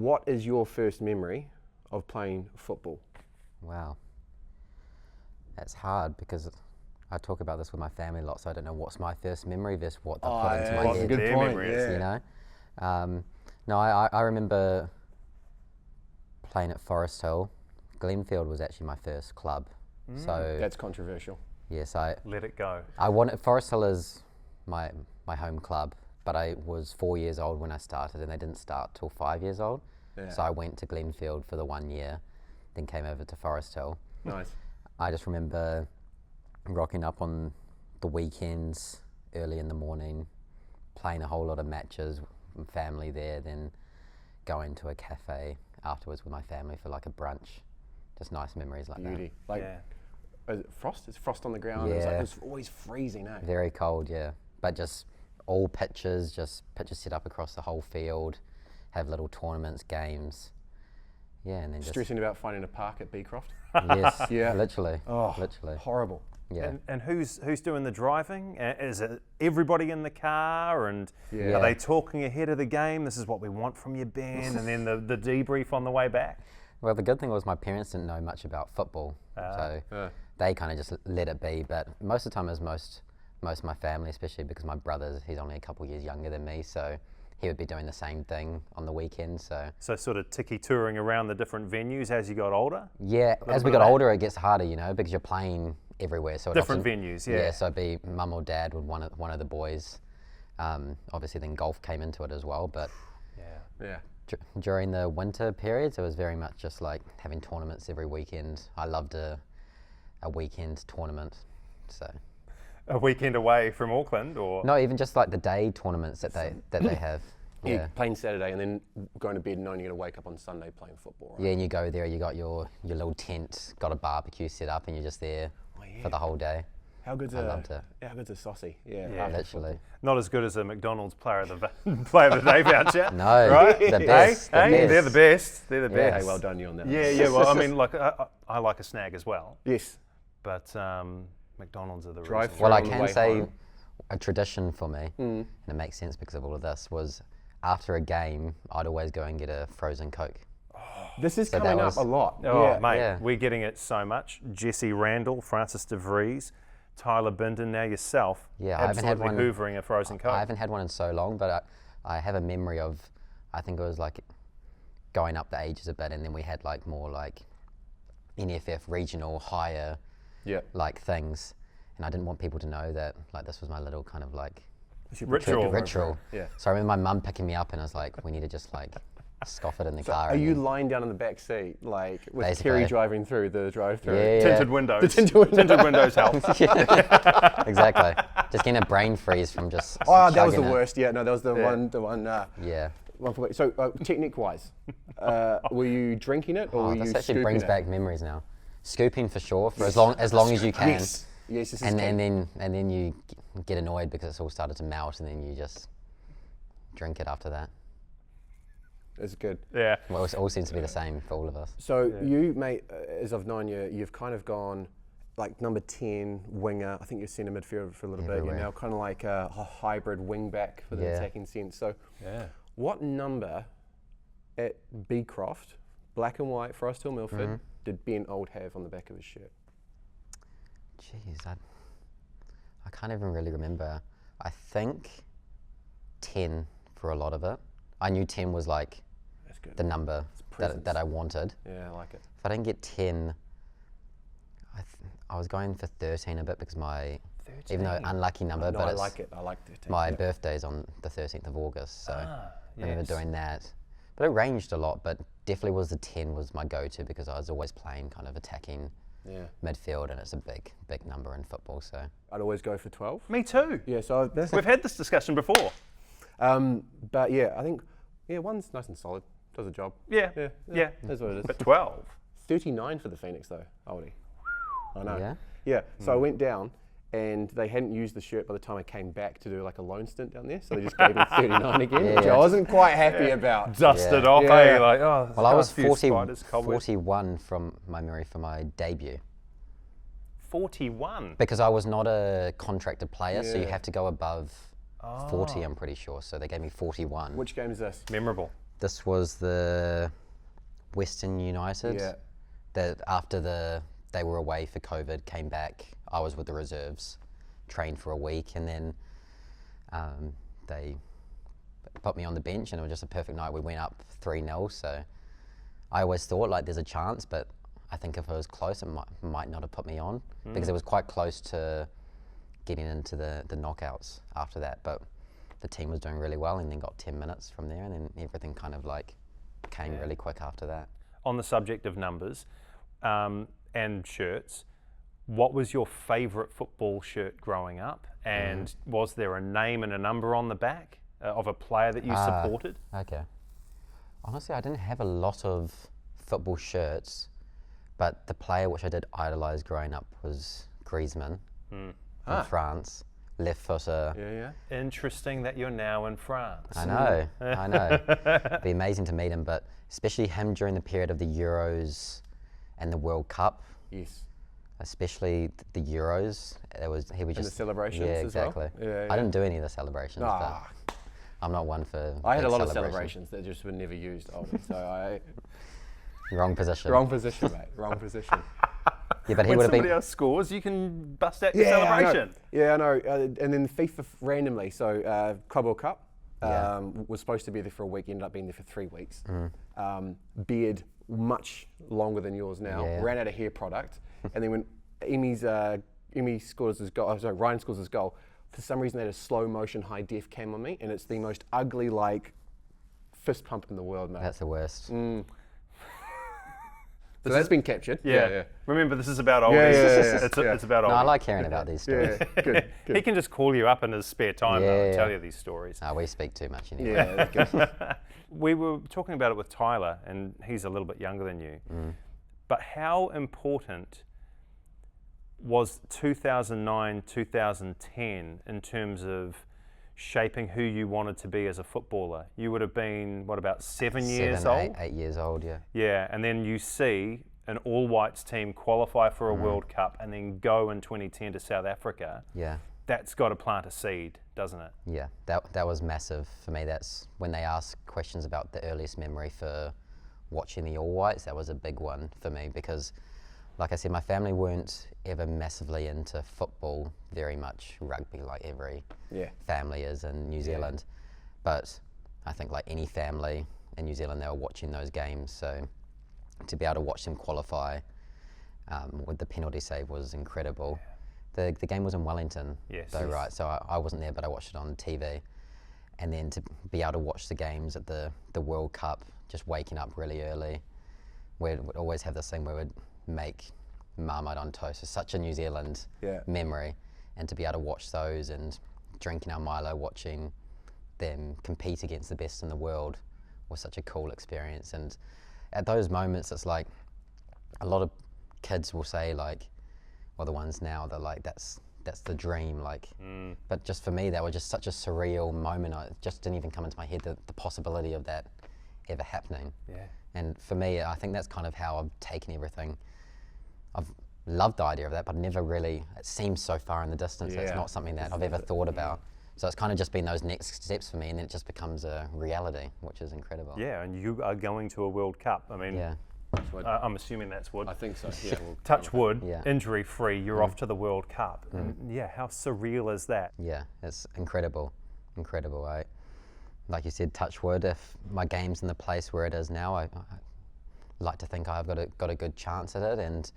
what is your first memory of playing football? Wow. That's hard because I talk about this with my family a lot, so I don't know what's my first memory versus what they put into my That's a head. good point. You know? No, I remember playing at Forest Hill. Glenfield was actually my first club. So That's controversial. yes, Let it go. I wanted Forest Hill as my home club, but I was 4 years old when I started, and they didn't start till 5 years old. Yeah. So I went to Glenfield for the 1 year, then came over to Forest Hill. Nice. I just remember rocking up on the weekends early in the morning, playing a whole lot of matches with family there, then going to a cafe afterwards with my family for like a brunch. Just nice memories like Beauty. that. Like, is it frost? It's frost on the ground. Yeah. It's always freezing, eh? Very cold, yeah. But just all pitches set up across the whole field, have little tournaments, games. Yeah, and then just... Stressing about finding a park at Beecroft? Yes, Yeah. literally, Oh, literally. horrible. Yeah. And who's doing the driving? Is it everybody in the car? And Yeah. are they talking ahead of the game? This is what we want from you, Ben. And then the debrief on the way back. Well, the good thing was my parents didn't know much about football, so they kind of just let it be. But most of the time, it was most of my family, especially because my brother, he's only a couple years younger than me, so he would be doing the same thing on the weekends. So sort of tiki touring around the different venues as you got older? yeah, as we got older, it gets harder, you know, because you're playing everywhere. So Different venues, yeah. Yeah, so it'd be mum or dad with one of the boys. Obviously, then golf came into it as well, but Yeah. during the winter periods, it was very much just like having tournaments every weekend. I loved a weekend tournament, so. A weekend away from Auckland, or? No, even just like the day tournaments that they have. Yeah. Playing Saturday and then going to bed knowing you're going to wake up on Sunday playing football, right? Yeah, and you go there, you got your little tent, got a barbecue set up, and you're just there for the whole day. How good's I loved it. How good's a saucy? Yeah. Yeah. Literally. Not as good as a McDonald's player of the day voucher. No, right? the best. Hey, the best. they're the best. They're the Yeah. best. Hey, well done you on that. Yeah. Well, I mean, like I like a snag as well, Yes. but McDonald's are the Drive reason. through. Well, I on the can way say home. a tradition for me, and it makes sense because of all of this, was after a game, I'd always go and get a frozen Coke. This is So coming that up was- a lot. Oh, yeah. mate, Yeah. we're getting it so much. Jesse Randall, Francis De Vries, Tyler Binden, now yourself. Yeah, I haven't had absolutely one- hoovering a frozen Coke. I haven't had one in so long, but I have a memory of, I think it was like going up the ages a bit, and then we had like more like NFF regional higher Yeah. like things, and I didn't want people to know that like this was my little kind of like Ritual. ritual. Yeah. So I remember my mum picking me up, and I was like, we need to just like scoff it in the car. Are and you then- lying down in the back seat, like with Basically. Terry driving through the drive-through? Yeah. Tinted windows. The tinted windows. Tinted windows help. Exactly. Just getting a brain freeze from just. Oh, that was the chugging it. worst. Yeah, no, that was the one. Yeah. One for, so technique-wise, were you drinking it or Oh, were you this actually scooping brings it? back memories now. Scooping for sure, for as long as you can. Yes. Yes, this is And key. then you get annoyed because it's all started to melt, and then you just drink it after that. It's good. Yeah. Well, it all seems to be the same for all of us. So you, mate, as I've known you, you've kind of gone like number 10 winger. I think you're centre midfielder for a little bit. Everywhere. You're now kind of like a hybrid wing back for the Yeah. attacking sense. So Yeah. what number at Beecroft, black and white, Forest Hill Milford, did Ben Old have on the back of his shirt? Jeez, I can't even really remember. I think 10 for a lot of it. I knew 10 was like That's good. the number presence. that I wanted. Yeah, I like it. If I didn't get 10, I was going for 13 a bit because even though unlucky number, No, but I it's like it. I like it. my birthday's on the 13th of August, so I remember yes. doing that. But it ranged a lot, but definitely was the 10 was my go-to because I was always playing kind of attacking midfield, and it's a big number in football, so. I'd always go for 12. Me too. Yeah, so that's We've had this discussion before. but yeah, I think one's nice and solid. Does the job. Yeah. That's what it is. But 12. 39 for the Phoenix though, Aldi. I know. Yeah? Yeah. So I went down, and they hadn't used the shirt by the time I came back to do like a loan stint down there. So they just gave me 39 again, which I Yeah. wasn't quite happy about. Dusted Yeah. off, Yeah. eh? Like, oh, Well, I was 41. 41 from my memory for my debut 41. because I was not a contracted player, so you Yeah. have to go above 40, I'm pretty sure. So they gave me 41. Which game is this? Memorable. This was the Western United. Yeah. That after they were away for COVID, came back. I was with the reserves, trained for a week, and then they put me on the bench, and it was just a perfect night. We went up 3-0, so I always thought like there's a chance, but I think if it was close, it might not have put me on because it was quite close to getting into the knockouts after that. But the team was doing really well, and then got 10 minutes from there, and then everything kind of like came really quick after that. On the subject of numbers and shirts, what was your favourite football shirt growing up? And was there a name and a number on the back of a player that you supported? Okay. Honestly, I didn't have a lot of football shirts, but the player which I did idolise growing up was Griezmann in France. Left footer. Yeah. Interesting that you're now in France. I know. It'd be amazing to meet him, but especially him during the period of the Euros and the World Cup. Yes. Especially the Euros. He was And just the celebrations yeah, as well? exactly. Yeah, I didn't do any of the celebrations, Ah. but I'm not one for. I had a big lot of celebrations. celebrations that just were never used. So Wrong position. wrong position, mate. Wrong position. Yeah, but he When would have somebody been. else scores, you can bust out your celebration. I know. And then FIFA randomly. So Club World Cup Yeah. was supposed to be there for a week. Ended up being there for 3 weeks. Beard much longer than yours now. Yeah. Ran out of hair product. And then when Emi scores his goal, Ryan scores his goal. For some reason, they had a slow motion high def cam on me, and it's the most ugly like fist pump in the world, mate. That's the worst. So that's been captured. Yeah. Remember, this is about oldies. Yeah. It's about oldies. No, I like hearing about these stories. Yeah, good. He can just call you up in his spare time though, and Yeah. tell you these stories. We speak too much anyway. Yeah, that's good. We were talking about it with Tyler, and he's a little bit younger than you. But how important was 2009, 2010 in terms of shaping who you wanted to be as a footballer? You would have been, what, about 7 years old? 8 years old, yeah. Yeah, and then you see an all-whites team qualify for a World Cup and then go in 2010 to South Africa. Yeah. That's got to plant a seed, doesn't it? Yeah, that was massive for me. That's when they ask questions about the earliest memory for watching the All Whites. That was a big one for me because, like I said, my family weren't ever massively into football, very much rugby, like every family is in New Zealand. But I think like any family in New Zealand, they were watching those games. So to be able to watch them qualify with the penalty save was incredible. The game was in Wellington, right? So I wasn't there, but I watched it on TV. And then to be able to watch the games at the World Cup, just waking up really early. We'd always have this thing where we'd make Marmite on toast. It's such a New Zealand memory. And to be able to watch those and drinking our Milo, watching them compete against the best in the world was such a cool experience. And at those moments, it's like a lot of kids will say like, well, the ones now, they're like, that's the dream, like. But just for me, that was just such a surreal moment. It just didn't even come into my head the possibility of that ever happening. Yeah. And for me, I think that's kind of how I've taken everything. I've loved the idea of that, but never really, it seems so far in the distance. It's not something that I've ever thought about. So it's kind of just been those next steps for me, and then it just becomes a reality, which is incredible. Yeah, and you are going to a World Cup. I mean, I'm assuming that's wood. I think so. Yeah. Touch wood, Yeah. injury-free, you're off to the World Cup. And yeah, how surreal is that? Yeah, it's incredible. Like you said, touch wood, if my game's in the place where it is now, I like to think I've got a good chance at it, and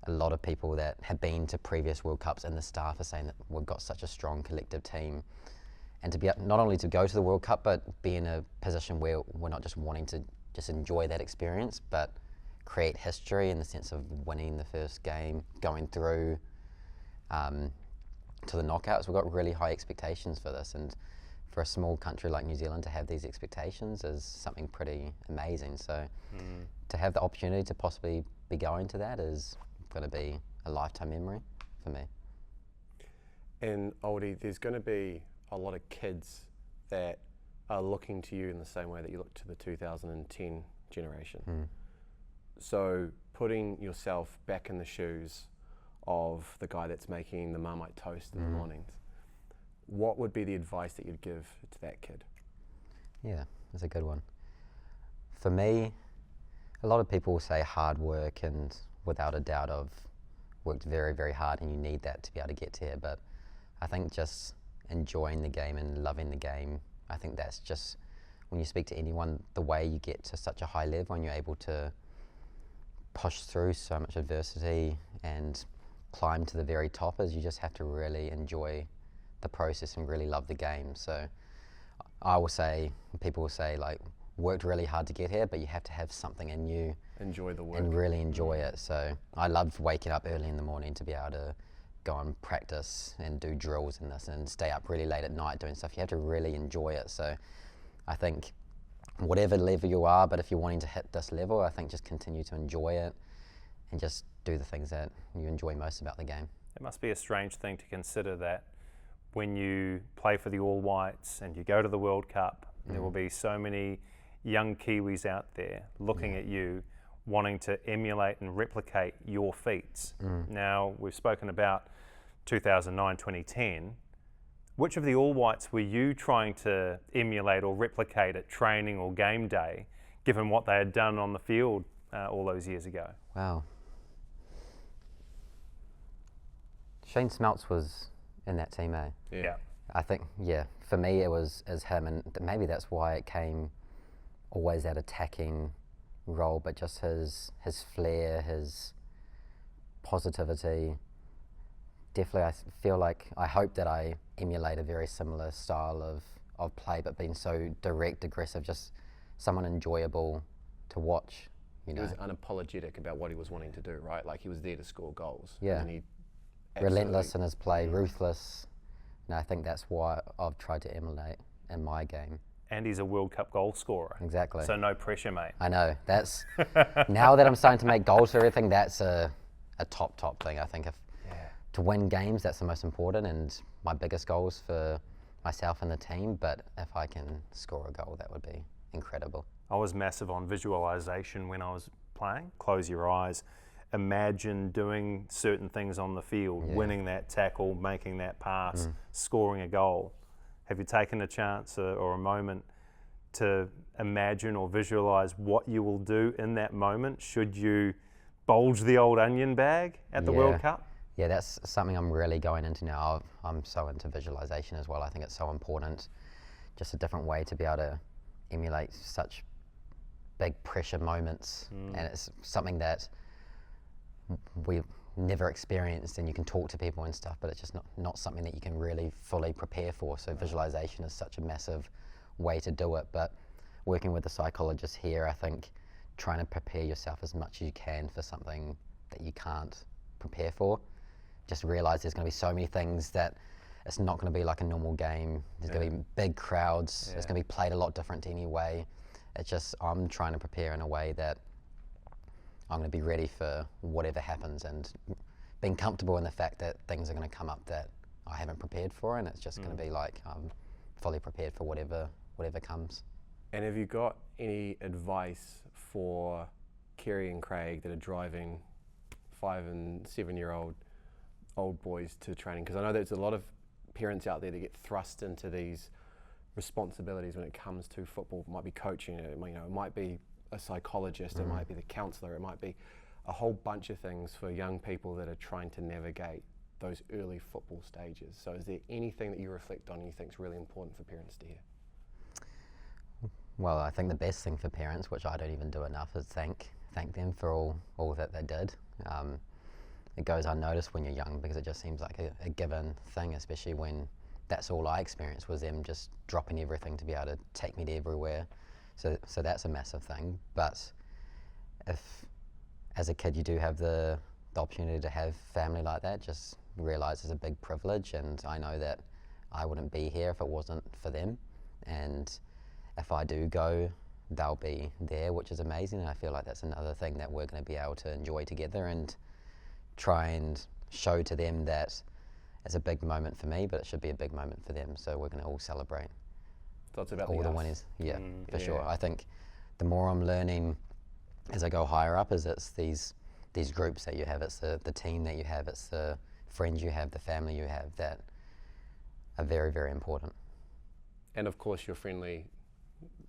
a lot of people that have been to previous World Cups and the staff are saying that we've got such a strong collective team. And to be not only to go to the World Cup, but be in a position where we're not just wanting to just enjoy that experience, but create history in the sense of winning the first game, going through to the knockouts. We've got really high expectations for this, and for a small country like New Zealand to have these expectations is something pretty amazing. So to have the opportunity to possibly be going to that is going to be a lifetime memory for me. And Oldie, there's going to be a lot of kids that are looking to you in the same way that you look to the 2010 generation. So putting yourself back in the shoes of the guy that's making the Marmite toast in the mornings, what would be the advice that you'd give to that kid? Yeah, that's a good one. For me, a lot of people will say hard work, and without a doubt I've worked very, very hard, and you need that to be able to get here. But I think just enjoying the game and loving the game, I think that's just, when you speak to anyone, the way you get to such a high level and you're able to push through so much adversity and climb to the very top, is you just have to really enjoy the process and really love the game. So I will say, people will say, like, worked really hard to get here, but you have to have something in you. Enjoy the work. And really enjoy it. So I love waking up early in the morning to be able to go and practice and do drills and this, and stay up really late at night doing stuff. You have to really enjoy it. So I think whatever level you are, but if you're wanting to hit this level, I think just continue to enjoy it and just do the things that you enjoy most about the game. It must be a strange thing to consider that when you play for the All Whites and you go to the World Cup, there will be so many young Kiwis out there looking at you, wanting to emulate and replicate your feats. Now, we've spoken about 2009, 2010. Which of the All Whites were you trying to emulate or replicate at training or game day, given what they had done on the field all those years ago? Wow. Shane Smeltz was in that team, eh? Yeah. I think, yeah, for me it was as him, and maybe that's why it came always that attacking role, but just his flair, his positivity. Definitely, I feel like, I hope that I emulate a very similar style of play, but being so direct, aggressive, just someone enjoyable to watch. You know, He was unapologetic about what he was wanting to do, right? Like, he was there to score goals. Yeah. And he relentless in his play, ruthless. And I think that's why I've tried to emulate in my game. And he's a World Cup goal scorer. Exactly. So no pressure, mate. I know. That's now that I'm starting to make goals for everything, that's a top thing. I think to win games, that's the most important, and my biggest goals for myself and the team. But if I can score a goal, that would be incredible. I was massive on visualization when I was playing. Close your eyes, imagine doing certain things on the field, winning that tackle, making that pass, scoring a goal. Have you taken a chance or a moment to imagine or visualize what you will do in that moment should you bulge the old onion bag at the World Cup? Yeah, that's something I'm really going into now. I'm so into visualization as well. I think it's so important. Just a different way to be able to emulate such big pressure moments. And it's something that we've never experienced, and you can talk to people and stuff, but it's just not something that you can really fully prepare for. So visualization is such a massive way to do it. But working with the psychologist here, I think trying to prepare yourself as much as you can for something that you can't prepare for. Just realize there's going to be so many things that it's not going to be like a normal game. There's going to be big crowds. It's going to be played a lot different anyway. It's just, I'm trying to prepare in a way that I'm going to be ready for whatever happens, and being comfortable in the fact that things are going to come up that I haven't prepared for, and it's just going to be like I'm fully prepared for whatever comes. And have you got any advice for Kerry and Craig that are driving 5 and 7 year old boys to training? Because I know there's a lot of parents out there that get thrust into these responsibilities when it comes to football. It might be coaching, it might be a psychologist, it might be the counsellor, it might be a whole bunch of things for young people that are trying to navigate those early football stages. So is there anything that you reflect on and you think is really important for parents to hear? Well, I think the best thing for parents, which I don't even do enough, is thank them for all that they did. It goes unnoticed when you're young because it just seems like a given thing, especially when that's all I experienced was them just dropping everything to be able to take me to everywhere. So that's a massive thing. But if, as a kid, you do have the opportunity to have family like that, just realize it's a big privilege, and I know that I wouldn't be here if it wasn't for them. And if I do go, they'll be there, which is amazing. And I feel like that's another thing that we're going to be able to enjoy together and try and show to them that it's a big moment for me, but it should be a big moment for them. So we're going to all celebrate. So it's about all the winners. Yeah, for sure. I think the more I'm learning as I go higher up, is it's these groups that you have, it's the team that you have, it's the friends you have, the family you have that are very, very important. And of course your friendly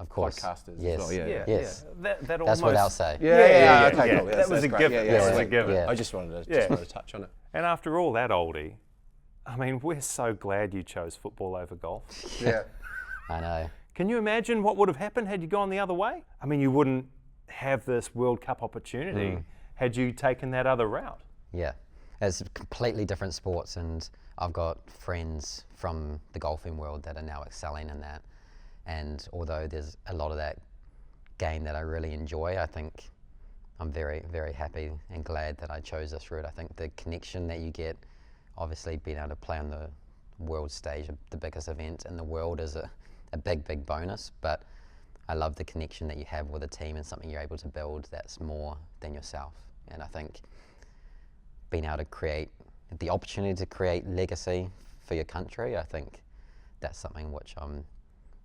Of course. podcasters Yes. as well. Yeah. Yes. That That's almost, what I'll say. Okay, cool. That was a given. Yeah, That was a sweet. given. Yeah. I just wanted to touch on it. And after all that, Oldie, I mean, we're so glad you chose football over golf. Yeah. I know. Can you imagine what would have happened had you gone the other way? I mean, you wouldn't have this World Cup opportunity had you taken that other route. Yeah. It's completely different sports, and I've got friends from the golfing world that are now excelling in that. And although there's a lot of that game that I really enjoy, I think I'm very, very happy and glad that I chose this route. I think the connection that you get, obviously being able to play on the world stage, the biggest event in the world, is a big, big bonus. But I love the connection that you have with a team and something you're able to build that's more than yourself. And I think being able to create the opportunity to create legacy for your country, I think that's something which I'm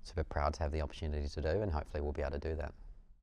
super proud to have the opportunity to do, and hopefully we'll be able to do that.